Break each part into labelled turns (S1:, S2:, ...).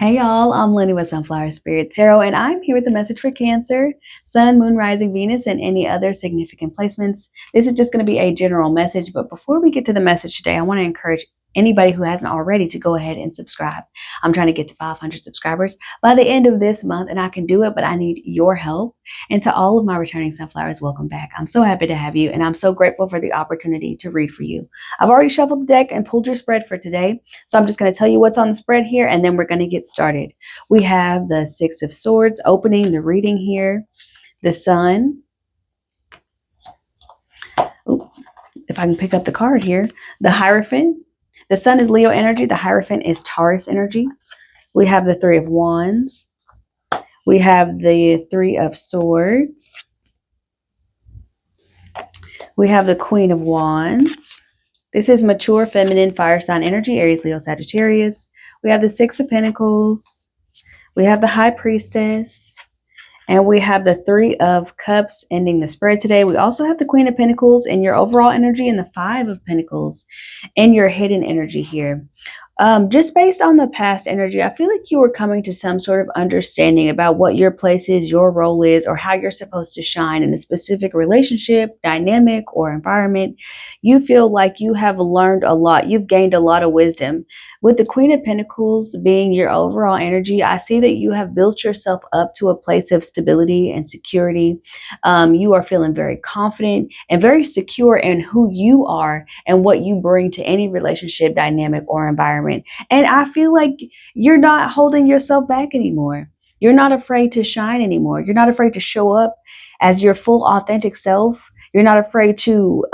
S1: Hey y'all, I'm Lynnie with Sunflower Spirit Tarot, and I'm here with the message for Cancer, Sun, Moon, Rising, Venus, and any other significant placements. This is just going to be a general message, but before we get to the message today, I want to encourage anybody who hasn't already to go ahead and subscribe. I'm trying to get to 500 subscribers by the end of this month, and I can do it, but I need your help. And to all of my returning Sunflowers, welcome back. I'm so happy to have you, and I'm so grateful for the opportunity to read for you. I've already shuffled the deck and pulled your spread for today. So I'm just going to tell you what's on the spread here, and then we're going to get started. We have the Six of Swords opening the reading here. The Sun. Ooh, if I can pick up the card here. The Hierophant. The Sun is Leo energy. The Hierophant is Taurus energy. We have the Three of Wands. We have the Three of Swords. We have the Queen of Wands. This is mature, feminine, fire sign energy, Aries, Leo, Sagittarius. We have the Six of Pentacles. We have the High Priestess. And we have the Three of Cups ending the spread today. We also have the Queen of Pentacles in your overall energy and the Five of Pentacles in your hidden energy here. Just based on the past energy, I feel like you were coming to some sort of understanding about what your place is, your role is, or how you're supposed to shine in a specific relationship, dynamic, or environment. You feel like you have learned a lot. You've gained a lot of wisdom. With the Queen of Pentacles being your overall energy, I see that you have built yourself up to a place of stability and security. You are feeling very confident and very secure in who you are and what you bring to any relationship, dynamic, or environment. And I feel like you're not holding yourself back anymore. You're not afraid to shine anymore. You're not afraid to show up as your full authentic self. You're not afraid to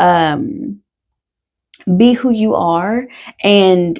S1: be who you are. And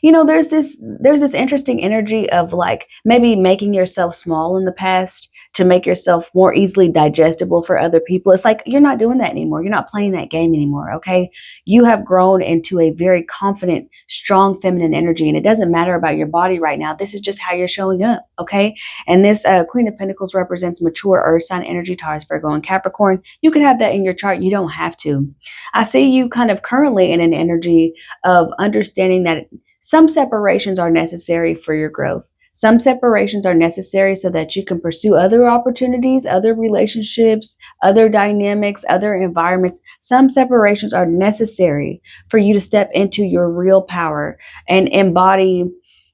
S1: you know, there's this interesting energy of like maybe making yourself small in the past to make yourself more easily digestible for other people. It's like you're not doing that anymore. You're not playing that game anymore. Okay, you have grown into a very confident, strong feminine energy, and it doesn't matter about your body right now. This is just how you're showing up. Okay, and this Queen of Pentacles represents mature earth sign energy, Taurus, Virgo, and Capricorn. You can have that in your chart. You don't have to. I see you kind of currently in an energy of understanding that some separations are necessary for your growth. Some separations are necessary so that you can pursue other opportunities, other relationships, other dynamics, other environments. Some separations are necessary for you to step into your real power and embody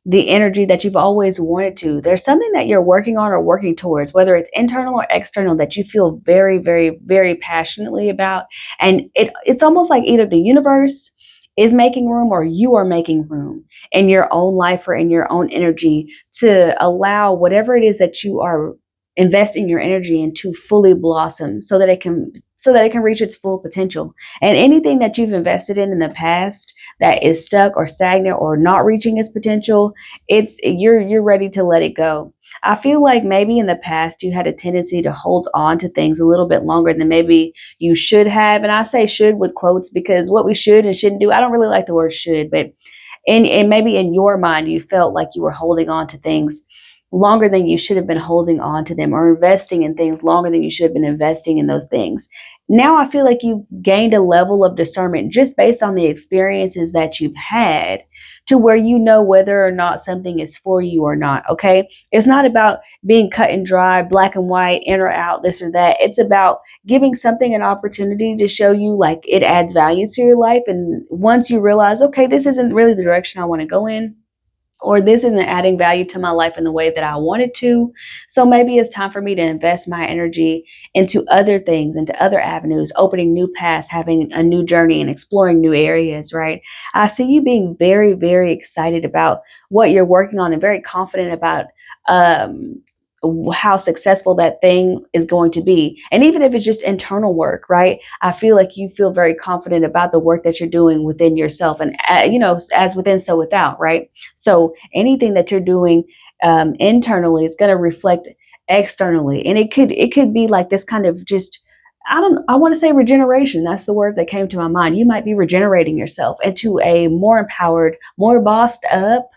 S1: the energy that you've always wanted to. There's something that you're working on or working towards, whether it's internal or external, that you feel very, very, very passionately about. And it's almost like either the universe is making room or you are making room in your own life or in your own energy to allow whatever it is that you are investing your energy in to fully blossom so that it can reach its full potential. And anything that you've invested in the past that is stuck or stagnant or not reaching its potential, you're ready to let it go. I feel like maybe in the past you had a tendency to hold on to things a little bit longer than maybe you should have. And I say should with quotes because what we should and shouldn't do, I don't really like the word should, but and maybe in your mind you felt like you were holding on to things longer than you should have been holding on to them, or investing in things longer than you should have been investing in those things. Now I feel like you've gained a level of discernment just based on the experiences that you've had to where you know whether or not something is for you or not. Okay, it's not about being cut and dry, black and white, in or out, this or that. It's about giving something an opportunity to show you like it adds value to your life. And once you realize, okay, this isn't really the direction I want to go in, or this isn't adding value to my life in the way that I wanted to. So maybe it's time for me to invest my energy into other things, into other avenues, opening new paths, having a new journey and exploring new areas, right? I see you being very, very excited about what you're working on and very confident about how successful that thing is going to be. And even if it's just internal work, right? I feel like you feel very confident about the work that you're doing within yourself, and as within, so without, right? So anything that you're doing internally is going to reflect externally. And it could be like this kind of just, I want to say regeneration. That's the word that came to my mind. You might be regenerating yourself into a more empowered, more bossed up,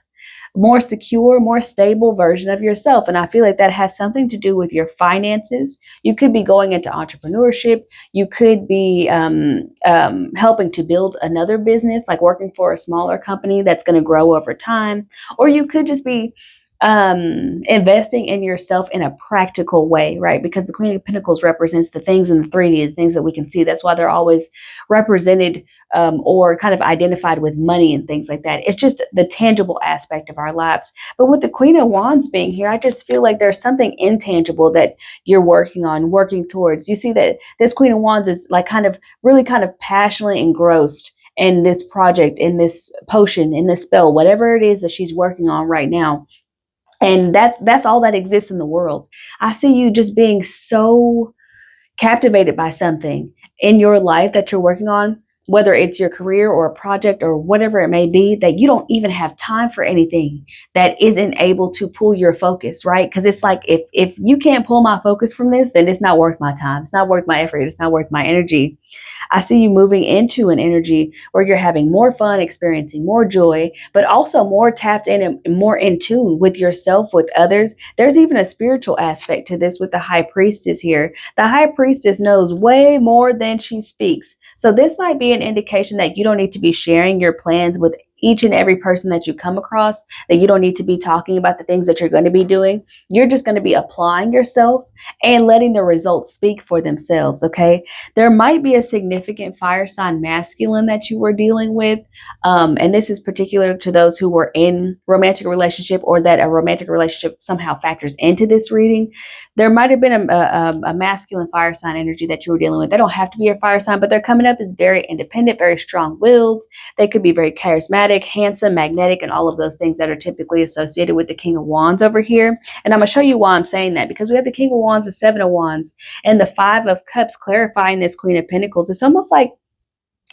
S1: more secure, more stable version of yourself. And I feel like that has something to do with your finances. You could be going into entrepreneurship. You could be helping to build another business, like working for a smaller company that's going to grow over time. Or you could just be investing in yourself in a practical way, right? Because the Queen of Pentacles represents the things in the 3D, the things that we can see. That's why they're always represented or kind of identified with money and things like that. It's just the tangible aspect of our lives. But with the Queen of Wands being here, I just feel like there's something intangible that you're working on, working towards. You see that this Queen of Wands is like really kind of passionately engrossed in this project, in this potion, in this spell, whatever it is that she's working on right now. And that's all that exists in the world. I see you just being so captivated by something in your life that you're working on, whether it's your career or a project or whatever it may be, that you don't even have time for anything that isn't able to pull your focus, right? Because it's like, if you can't pull my focus from this, then it's not worth my time. It's not worth my effort. It's not worth my energy. I see you moving into an energy where you're having more fun, experiencing more joy, but also more tapped in and more in tune with yourself, with others. There's even a spiritual aspect to this with the High Priestess here. The High Priestess knows way more than she speaks. So this might be an indication that you don't need to be sharing your plans with each and every person that you come across, that you don't need to be talking about the things that you're going to be doing. You're just going to be applying yourself and letting the results speak for themselves, okay? There might be a significant fire sign masculine that you were dealing with. And this is particular to those who were in romantic relationship or that a romantic relationship somehow factors into this reading. There might have been a masculine fire sign energy that you were dealing with. They don't have to be a fire sign, but they're coming up as very independent, very strong-willed. They could be very charismatic, handsome, magnetic, and all of those things that are typically associated with the King of Wands over here. And I'm going to show you why I'm saying that, because we have the King of Wands, the Seven of Wands, and the Five of Cups clarifying this Queen of Pentacles. It's almost like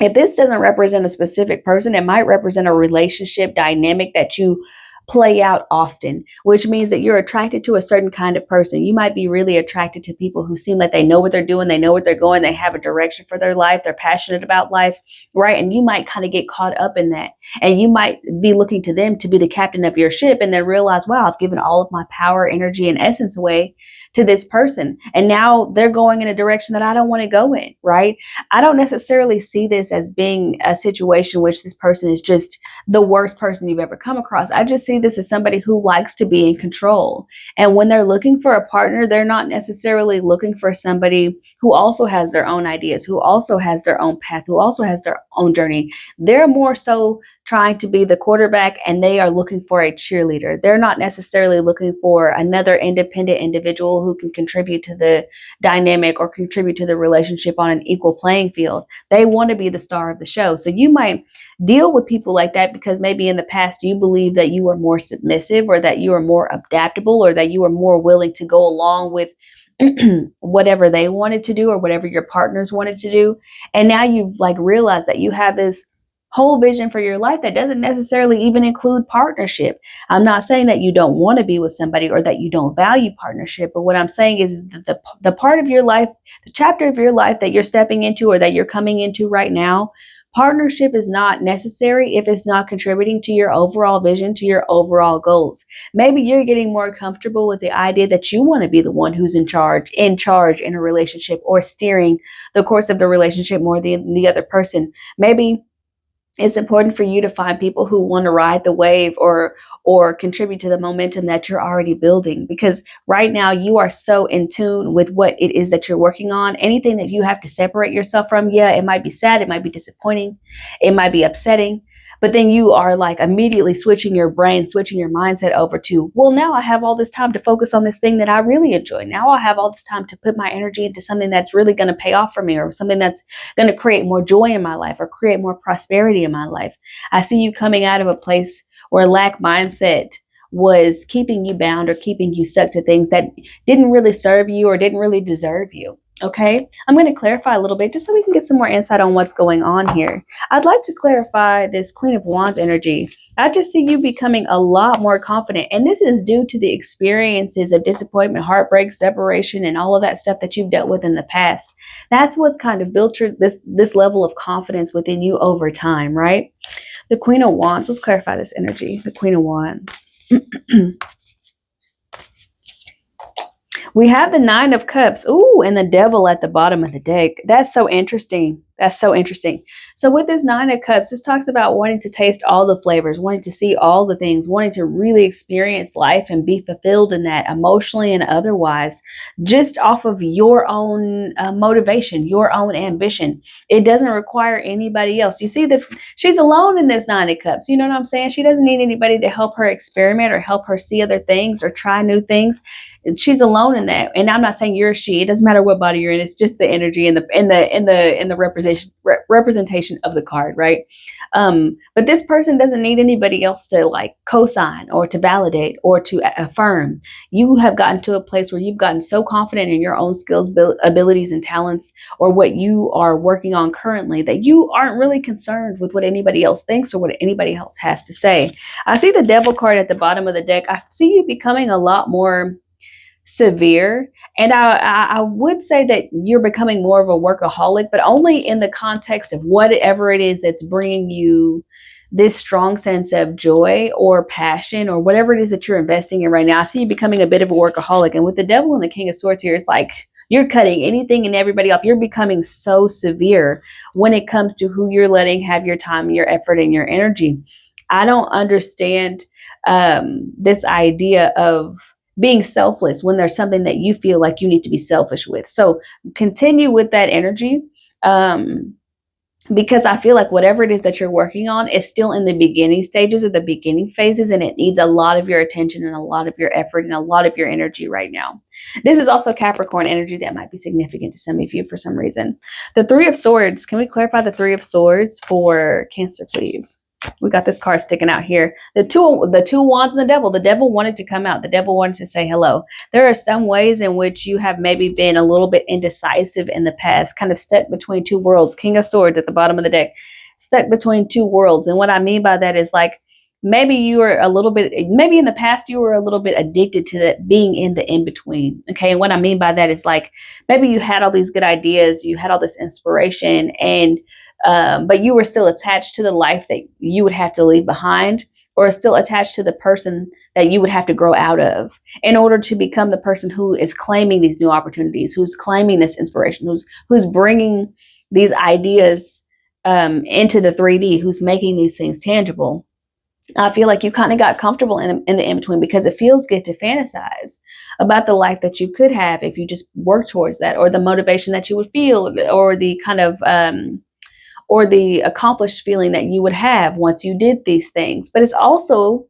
S1: if this doesn't represent a specific person, it might represent a relationship dynamic that you play out often, which means that you're attracted to a certain kind of person. You might be really attracted to people who seem like they know what they're doing, they know what they're going, they have a direction for their life, they're passionate about life, right? And you might kind of get caught up in that. And you might be looking to them to be the captain of your ship and then realize, wow, I've given all of my power, energy, and essence away to this person. And now they're going in a direction that I don't want to go in, right? I don't necessarily see this as being a situation which this person is just the worst person you've ever come across. I just see this as somebody who likes to be in control. And when they're looking for a partner, they're not necessarily looking for somebody who also has their own ideas, who also has their own path, who also has their own journey. They're more so trying to be the quarterback, and they are looking for a cheerleader. They're not necessarily looking for another independent individual who can contribute to the dynamic or contribute to the relationship on an equal playing field. They want to be the star of the show. So you might deal with people like that because maybe in the past you believe that you were more submissive, or that you are more adaptable, or that you are more willing to go along with whatever they wanted to do or whatever your partners wanted to do. And now you've like realized that you have this whole vision for your life that doesn't necessarily even include partnership. I'm not saying that you don't want to be with somebody or that you don't value partnership, but what I'm saying is that the part of your life, the chapter of your life that you're stepping into or that you're coming into right now, partnership is not necessary if it's not contributing to your overall vision, to your overall goals. Maybe you're getting more comfortable with the idea that you want to be the one who's in charge in a relationship, or steering the course of the relationship more than the other person. Maybe it's important for you to find people who want to ride the wave or contribute to the momentum that you're already building, because right now you are so in tune with what it is that you're working on. Anything that you have to separate yourself from, yeah, it might be sad, it might be disappointing, it might be upsetting, but then you are like immediately switching your brain, switching your mindset over to, well, now I have all this time to focus on this thing that I really enjoy. Now I have all this time to put my energy into something that's really going to pay off for me, or something that's going to create more joy in my life or create more prosperity in my life. I see you coming out of a place where lack mindset was keeping you bound or keeping you stuck to things that didn't really serve you or didn't really deserve you. Okay, I'm going to clarify a little bit just so we can get some more insight on what's going on here. I'd like to clarify this Queen of Wands energy. I just see you becoming a lot more confident, and this is due to the experiences of disappointment, heartbreak, separation, and all of that stuff that you've dealt with in the past. That's what's kind of built this level of confidence within you over time, right? The Queen of Wands. Let's clarify this energy. The Queen of Wands. We have the Nine of Cups. Ooh, and the Devil at the bottom of the deck. That's so interesting. That's so interesting. So with this Nine of Cups, this talks about wanting to taste all the flavors, wanting to see all the things, wanting to really experience life and be fulfilled in that emotionally and otherwise, just off of your own motivation, your own ambition. It doesn't require anybody else. You see that she's alone in this Nine of Cups. You know what I'm saying? She doesn't need anybody to help her experiment or help her see other things or try new things. She's alone in that. And I'm not saying you're a she. It doesn't matter what body you're in. It's just the energy and the representation of the card, right? But this person doesn't need anybody else to like co-sign or to validate or to affirm. You have gotten to a place where you've gotten so confident in your own skills, abilities, and talents, or what you are working on currently, that you aren't really concerned with what anybody else thinks or what anybody else has to say. I see the Devil card at the bottom of the deck. I see you becoming a lot more severe, and I would say that you're becoming more of a workaholic, but only in the context of whatever it is that's bringing you this strong sense of joy or passion or whatever it is that you're investing in right now. I see you becoming a bit of a workaholic, and with the Devil and the King of Swords here, it's like you're cutting anything and everybody off. You're becoming so severe when it comes to who you're letting have your time, your effort, and your energy. I don't understand this idea of being selfless when there's something that you feel like you need to be selfish with. So continue with that energy, because I feel like whatever it is that you're working on is still in the beginning stages or the beginning phases, and it needs a lot of your attention and a lot of your effort and a lot of your energy right now. This is also Capricorn energy that might be significant to some of you for some reason. The Three of Swords. Can we clarify the Three of Swords for Cancer, please? We got this card sticking out here. The two wands and the Devil. The Devil wanted to come out. The Devil wanted to say hello. There are some ways in which you have maybe been a little bit indecisive in the past, kind of stuck between two worlds. King of Swords at the bottom of the deck, stuck between two worlds. And what I mean by that is like maybe you were a little bit, maybe in the past you were a little bit addicted to that being in the in-between. Okay. And what I mean by that is like maybe you had all these good ideas, you had all this inspiration, and but you were still attached to the life that you would have to leave behind, or still attached to the person that you would have to grow out of in order to become the person who is claiming these new opportunities, who's claiming this inspiration, who's bringing these ideas into the 3D, who's making these things tangible. I feel like you kind of got comfortable in the in-between because it feels good to fantasize about the life that you could have if you just work towards that, or the motivation that you would feel, or the kind of or the accomplished feeling that you would have once you did these things. But it's also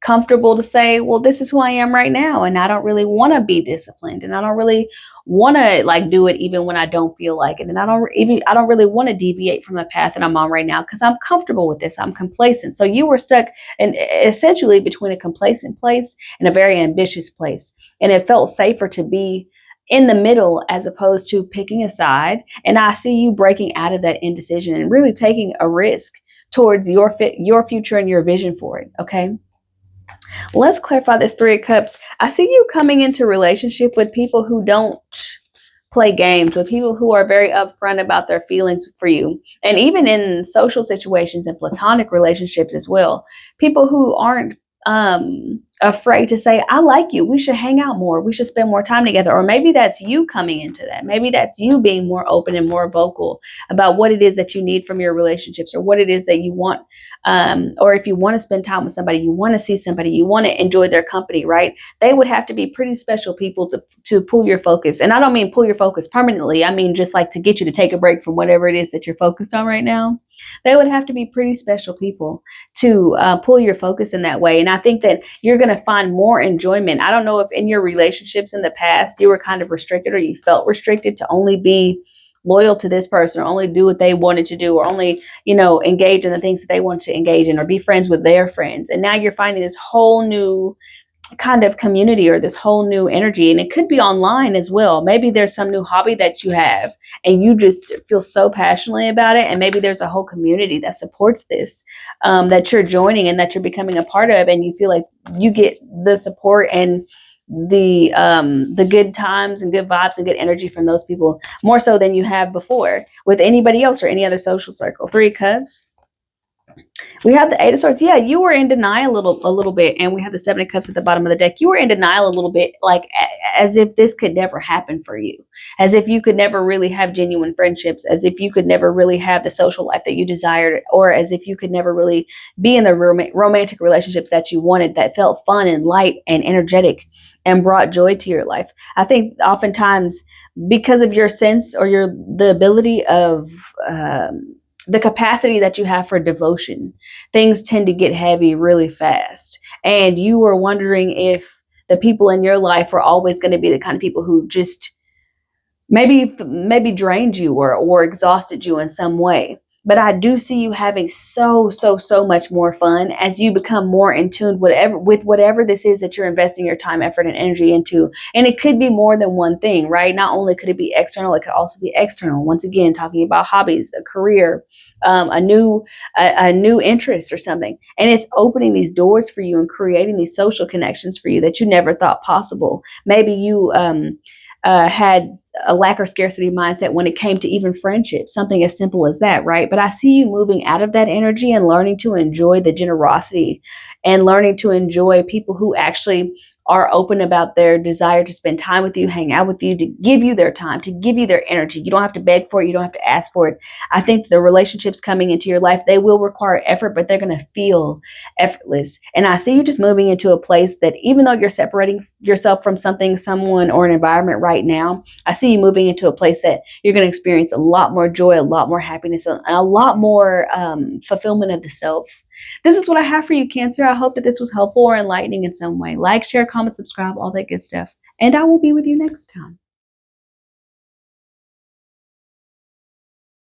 S1: comfortable to say, well, this is who I am right now, and I don't really want to be disciplined, and I don't really want to like do it even when I don't feel like it, and I don't really want to deviate from the path that I'm on right now because I'm comfortable with this. I'm complacent. So you were stuck and essentially between a complacent place and a very ambitious place, and it felt safer to be in the middle as opposed to picking a side. And I see you breaking out of that indecision and really taking a risk towards your future and your vision for it. Okay. Let's clarify this Three of Cups. I see you coming into relationship with people who don't play games, with people who are very upfront about their feelings for you. And even in social situations and platonic relationships as well, people who aren't afraid to say, I like you, we should hang out more, we should spend more time together. Or maybe that's you coming into that. Maybe that's you being more open and more vocal about what it is that you need from your relationships, or what it is that you want. Or if you want to spend time with somebody, you want to see somebody, you want to enjoy their company, right? They would have to be pretty special people to pull your focus. And I don't mean pull your focus permanently. I mean just like to get you to take a break from whatever it is that you're focused on right now. They would have to be pretty special people to pull your focus in that way. And I think that you're going to find more enjoyment. I don't know if in your relationships in the past you were kind of restricted, or you felt restricted to only be loyal to this person, or only do what they wanted to do, or only, engage in the things that they want to engage in, or be friends with their friends. And now you're finding this whole new kind of community, or this whole new energy. And it could be online as well. Maybe there's some new hobby that you have and you just feel so passionately about it. And maybe there's a whole community that supports this, that you're joining and that you're becoming a part of. And you feel like you get the support and the good times and good vibes and good energy from those people more so than you have before with anybody else or any other social circle. Three of Cups. We have the Eight of Swords. Yeah, you were in denial a little bit, and we have the Seven of Cups at the bottom of the deck. You were in denial a little bit, like as if this could never happen for you, as if you could never really have genuine friendships, as if you could never really have the social life that you desired, or as if you could never really be in the romantic relationships that you wanted, that felt fun and light and energetic and brought joy to your life. I think oftentimes because of your sense or your the ability of the capacity that you have for devotion, things tend to get heavy really fast. And you were wondering if the people in your life were always going to be the kind of people who just maybe drained you or exhausted you in some way. But I do see you having so much more fun as you become more in tune with whatever this is that you're investing your time, effort, and energy into. And it could be more than one thing, right? Not only could it be external, it could also be external. Once again, talking about hobbies, a career, a new interest or something. And it's opening these doors for you and creating these social connections for you that you never thought possible. Maybe you had a lack or scarcity mindset when it came to even friendship, something as simple as that, right? But I see you moving out of that energy and learning to enjoy the generosity and learning to enjoy people who actually are open about their desire to spend time with you, hang out with you, to give you their time, to give you their energy. You don't have to beg for it. You don't have to ask for it. I think the relationships coming into your life, they will require effort, but they're going to feel effortless. And I see you just moving into a place that even though you're separating yourself from something, someone, or an environment right now, I see you moving into a place that you're going to experience a lot more joy, a lot more happiness, and a lot more fulfillment of the self. This is what I have for you, Cancer. I hope that this was helpful or enlightening in some way. Like, share, comment, subscribe, all that good stuff. And I will be with you next time.